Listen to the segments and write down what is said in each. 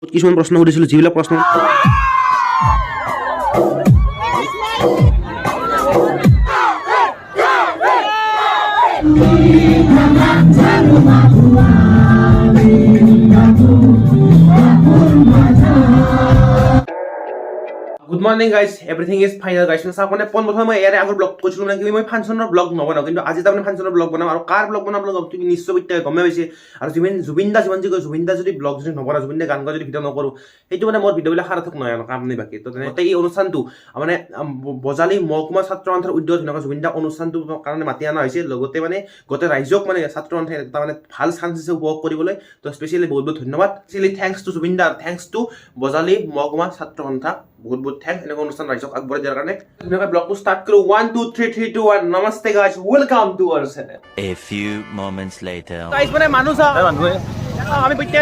কিছুমান প্ৰশ্ন সুধিছিলোঁ যিবিলাক প্ৰশ্ন Good morning guys, everything is final guys. So आपने पॉन बता मैं यार आगर ब्लॉग कुछ लोग ना कि मैं फंक्शन और ब्लॉग नबनाओ কিন্তু আজি তাপনে ফাংশনৰ ব্লগ বনাম আৰু কাৰ ব্লগ বনাম ব্লগ তুমি নিশ্চয় বিত্তে গমে পাইছে আৰু জুবিন দা যদি ব্লগ যদি নবনা জুবিন দা গান গায় যদি ভিডিও নকৰো সেইটো মানে মোৰ ভিডিও বিলাক সাৰ্থক নহয় কাম নাই বাকি তো এই অনুষ্ঠানটো মানে বজালি মহকুমা ছাত্ৰ সন্থাৰ উদ্যোগ ধনক জুবিন দা অনুষ্ঠানটো কাৰণে মাতি আনা হৈছে লগতে মানে গতে ৰাইজক মানে ছাত্ৰ সন্থাই এটা মানে ভাল চান্স দিছে উপভোগ কৰিবলৈ তো স্পেশালি বহুত বহুত ধন্যবাদ স্পেশালি থ্যাঙ্কস টু জুবিন দা থ্যাঙ্কস টু বজালি মহকুমা ছাত্ৰ সন্থা बहुत बहुत थैंक्स এনেকুৱা অনুষ্ঠান ৰাইজক আগবঢ়াই দিয়াৰ কাৰণে ধন্যবাদ ব্লগটো ষ্টাৰ্ট কৰো 1 2 3 3 2 1 নমস্তে guys welcome to our channel A few moments later guys মানে মানুহ আমি পইতে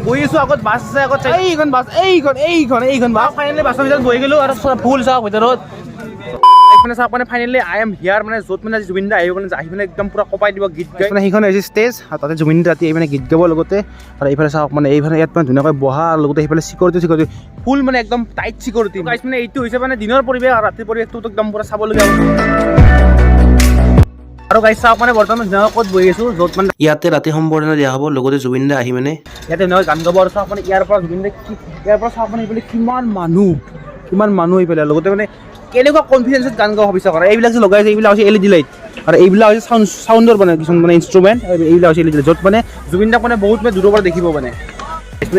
গৈ আছো আগত বাছ আছে আগত এইখন বাছ এইখন বাছ ফাইনালি বাছৰ ভিতৰত বহি গলো আৰু ফুল চাওক ভিতৰত মানে চাওক মানে ফাইনালি আই এম হিয়াৰ মানে য'ত মানে জুবিন দা আহিব মানে একদম পুৰা কপাই দিব গীত গাই মানে সেইখন হৈছে ষ্টেজ আৰু তাতে জুবিন দা ৰাতি মানে গীত গাব লগতে আৰু এইফালে চাওক মানে এইফালে ইয়াত মানে ধুনীয়াকৈ বহা আৰু লগতে সেইফালে চিকিউৰিটি ফুল মানে একদম টাইট চিকিউৰিটি গাইস মানে এইটো হৈছে মানে দিনৰ পৰিৱেশ আৰু ৰাতিৰ পৰিৱেশটো একদম পুৰা চাবলগীয়া আৰু গাইস চাওক মানে বৰ্তমান ক'ত বহি আছো য'ত মানে ইয়াতে ৰাতি সম্বৰ্ধনা দিয়া হ'ব লগতে জুবিন দা আহি মানে ইয়াতে নহয় গান গাব আৰু চাওক মানে ইয়াৰ পৰা জুবিন দা ইয়াৰ পৰা চাওক মানে এইফালে কিমান মানুহ এইফালে লগতে মানে কেনেকুৱা কনফিডেন্সত গান গাব ভাবিছা কৰা এইবিলাক যে লগাইছে এইবিলাক হৈছে এলইডি লাইট আৰু এইবিলাক হৈছে সাউন্ডৰ মানে কিছুমান মানে ইনষ্ট্ৰুমেন্ট এইবিলাক হৈছে এলইডি য'ত মানে জুবিন দাক মানে বহুত দূৰৰ পৰা দেখিব মানে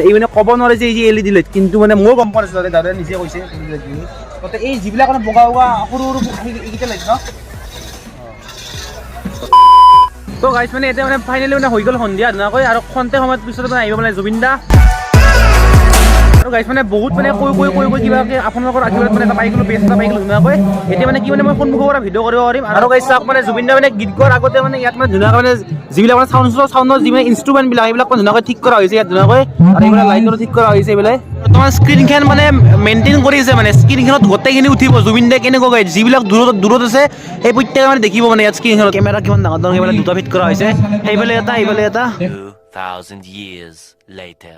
এই মানে ক'ব নোৱাৰে যে এই এলইডি লাইট কিন্তু মানে মোৰ গম পোৱা নাছিল দাদাই নিজে কৈছে তাতে এই যিবিলাক মানে বগা সৰু এইকেইটা লাইট ন তো গাইছ মানে এতিয়া মানে ফাইনেলি মানে হৈ গ'ল সন্ধিয়া ধুনীয়াকৈ আৰু খন্তে সময়ত পিছত মানে আহিব মানে জুবিন দা আৰু গাইছ মানে বহুত মানে কৈ কিবা আপোনালোকৰ আশীৰ্বাদ মানে এটা পাই গ'লো বেষ্ট এটা পাই গ'লো ধুনীয়াকৈ এতিয়া মানে কি মানে মই সন্মুখৰ পৰা ভিডিঅ' কৰিব পাৰিম আৰু গাইছ চাওক মানে জুবিন দা মানে গীত গোৱাৰ আগতে মানে ইয়াত মানে ধুনীয়াকৈ মানে যিবিলাক মানে চাউণ্ডৰ যি মানে ইনষ্ট্ৰুমেণ্টবিলাক এইবিলাক ধুনীয়াকৈ ঠিক কৰা হৈছে ইয়াত ধুনীয়াকৈ আৰু এইবিলাক লাইটৰো ঠিক কৰা হৈছে এইবিলাক তোমাৰ স্ক্ৰীনখন মানে মেইনটেইন কৰি আছে মানে স্ক্ৰীনখনত গোটেইখিনি উঠিব জুবিন দা কেনেকুৱা গায় যিবিলাক দূৰত আছে সেই প্ৰত্যেকে মানে দেখিব মানে ইয়াত স্ক্ৰীনখনত কেমেৰা কিমান ডাঙৰ কেমেৰা দুটা ফিট কৰা হৈছে সেইফালে এটা 2000 years later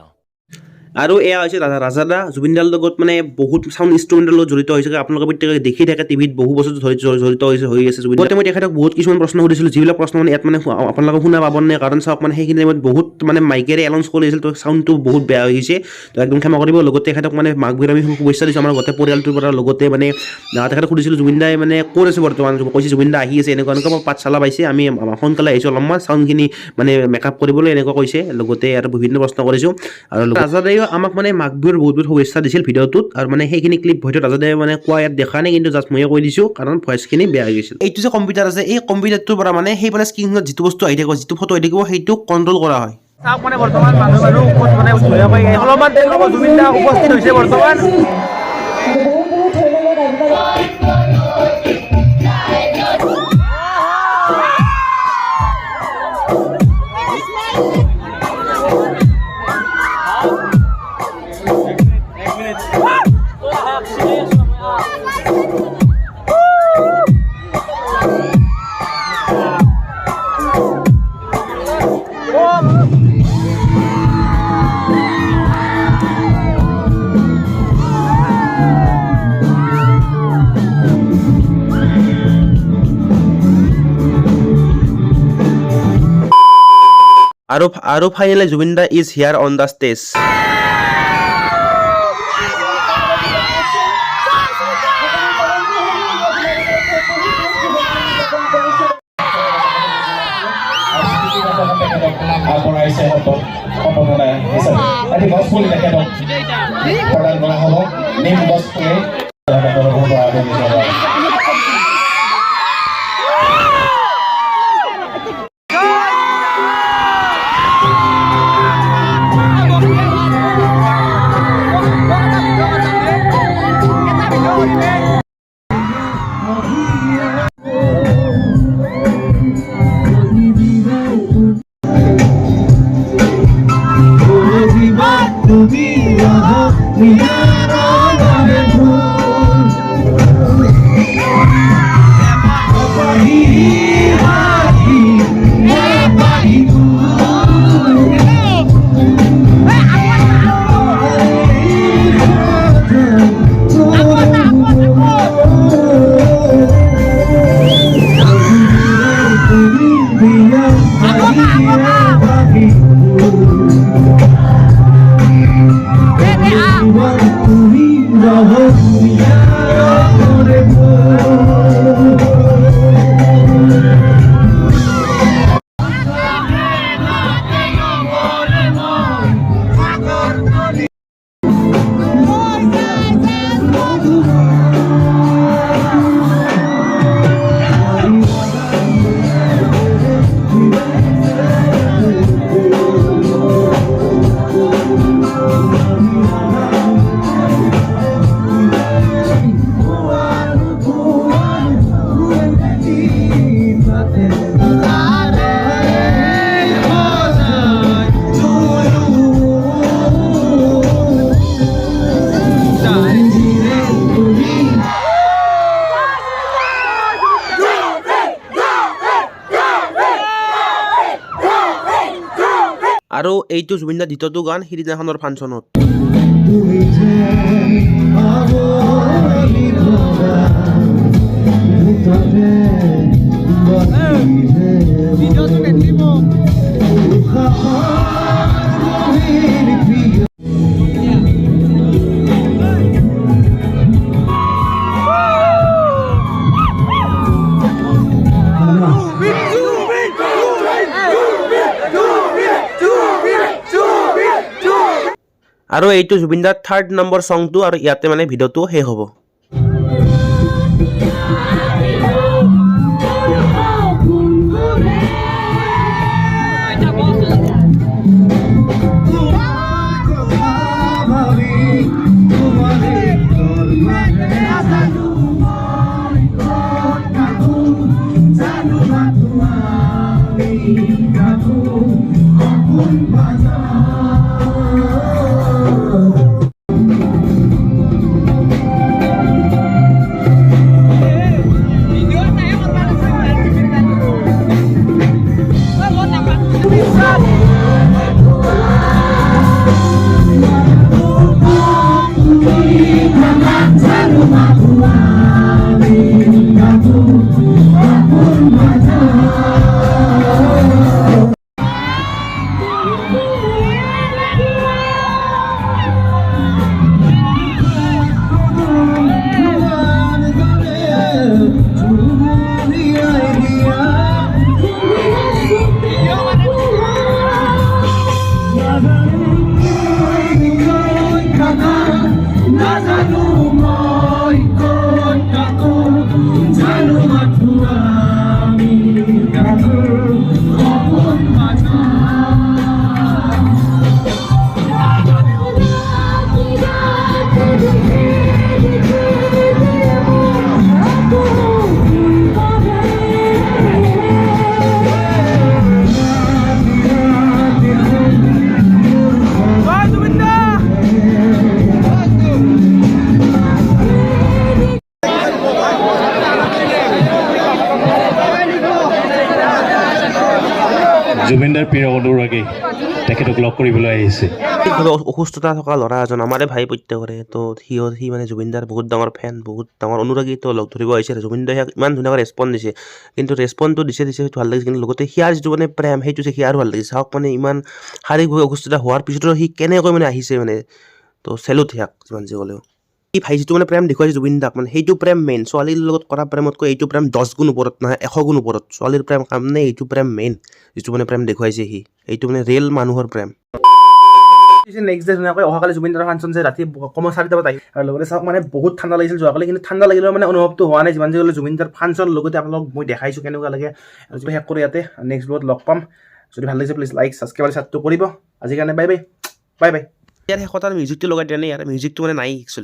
আৰু এয়া হৈছে ৰাজাদা জুবিন দাৰ লগত মানে বহুত সাউণ্ড ইনষ্ট্ৰুমেণ্টৰ লগত জড়িত হৈছে আপোনালোকে প্ৰত্যেকে দেখি থাকে টিভিত বহু বছৰ ধৰি জড়িত হৈ আছে জুবিন মই তেখেতক বহুত কিছুমান প্ৰশ্ন সুধিছিলোঁ যিবিলাক প্ৰশ্ন মানে ইয়াত মানে আপোনালোকে শুনা পাব নে কাৰণ চাওক মানে সেইখিনি টাইমত বহুত মানে মাইকেৰে এনাউন্স কৰি আছিল তো চাউণ্ডটো বহুত বেয়া হৈ গৈছে তো একদম ক্ষমা কৰিব লগতে তেখেতক মানে মাঘ বিহুৰ আমি শুভেচ্ছা দিছোঁ আমাৰ গোটেই পৰিয়ালটোৰ পৰা লগতে মানে তেখেতক সুধিছিলোঁ জুবিন দাই মানে ক'ত আছে বৰ্তমান কৈছে জুবিন দা আহি আছে এনেকুৱা পাঠশালা পাইছে আমি সোনকালে আহিছোঁ অলপমান চাউণ্ডখিনি মানে মেকআপ কৰিবলৈ এনেকুৱা কৈছে লগতে আৰু বিভিন্ন প্ৰশ্ন কৰিছোঁ আৰু ৰাজাদাইও আমাক মানে মাঘ বিহুৰ বহুত শুভেচ্ছা দিছিল ভিডিঅ'টোত আৰু মানে সেইখিনি ক্লিপ হয়তো ৰাজাদাই মানে কোৱা ইয়াত দেখা নাই কিন্তু জাষ্ট ময়ে কৈ দিছোঁ কাৰণ ভইচখিনি বেয়া হৈ গৈছিল এইটো যে কম্পিউটাৰ আছে এই কম্পিউটাৰটোৰ পৰা মানে সেইফালে স্ক্ৰীণত যিটো বস্তু আহি থাকিব যিটো ফটো আহি থাকিব সেইটো কণ্ট্ৰল কৰা হয় চাওক মানে বৰ্তমান মানুহ মানে অলপমান জুবিন দা উপস্থিত হৈছে বৰ্তমান আৰু finally Zubeen da is here on the stage আৰু এইটো জুবিন দাৰ দ্বিতীয়টো গান সিদিনাখনৰ ফাংচনত আৰু এইটো জুবিন দাৰ 3rd নম্বৰ সংটো আৰু ইয়াতে মানে ভিডিঅ'টো শেষ হ'ব জুবিন দাৰ প্ৰিয় অনুৰাগী তেখেতক লগ কৰিবলৈ আহিছে অসুস্থতা থকা ল'ৰা এজন আমাৰে ভাই প্ৰত্যেকৰে তো সি মানে জুবিন দাৰ বহুত ডাঙৰ ফেন বহুত ডাঙৰ অনুৰাগী তো লগ ধৰিব আহিছে জুবিন দাই ইমান ধুনীয়াকৈ ৰেছপন্স দিছে কিন্তু ৰেছপন্সটো দিছে সেইটো ভাল লাগিছে কিন্তু লগতে সিয়াৰ যিটো মানে প্ৰেম সেইটো সি আৰু ভাল লাগিছে চাওক মানে ইমান শাৰীৰিকভাৱে অসুস্থতা হোৱাৰ পিছতো সি কেনেকৈ মানে আহিছে মানে তো চেলুট সিয়াক যিমান যি ক'লেও এই ভাই যিটো মানে প্ৰেম দেখুৱাইছে জুবিন দাক মানে সেইটো প্ৰেম মেইন ছোৱালীৰ লগত কৰা প্ৰেমতকৈ এইটো প্ৰেম 10 গুণ ওপৰত নহয় 100 গুণ ওপৰত ছোৱালীৰ প্ৰেম কাৰণে এইটো প্ৰেম মেইন যিটো মানে প্ৰেম দেখুৱাইছে সি এইটো মানে ৰিয়েল মানুহৰ প্ৰেম নেক্সট ডে ধুনীয়াকৈ অহাকালি জুবিন দাৰ ফাংচন যে ৰাতি কমেও 4টা বজাত আহি আৰু লগতে চাওক মানে বহুত ঠাণ্ডা লাগিছিল যোৱাকালি কিন্তু ঠাণ্ডা লাগিলেও মানে অনুভৱটো হোৱা নাই যিমান যি হ'লেও জুবিন দাৰ ফাংচন লগতে আপোনালোক মই দেখাইছোঁ কেনেকুৱা লাগে আৰু যদি শেষ কৰি ইয়াতে নেক্সট ব্লগত লগ পাম যদি ভাল লাগিছে প্লিজ লাইক ছাবস্ক্ৰাইব চাবটো কৰিব আজিৰ কাৰণে বাই বাই বাই বাই ইয়াৰ শেষত আৰু মিউজিকটো লগাই দিয়া নাই ইয়াৰ মিউজিকটো মানে নাই একচুৱেলি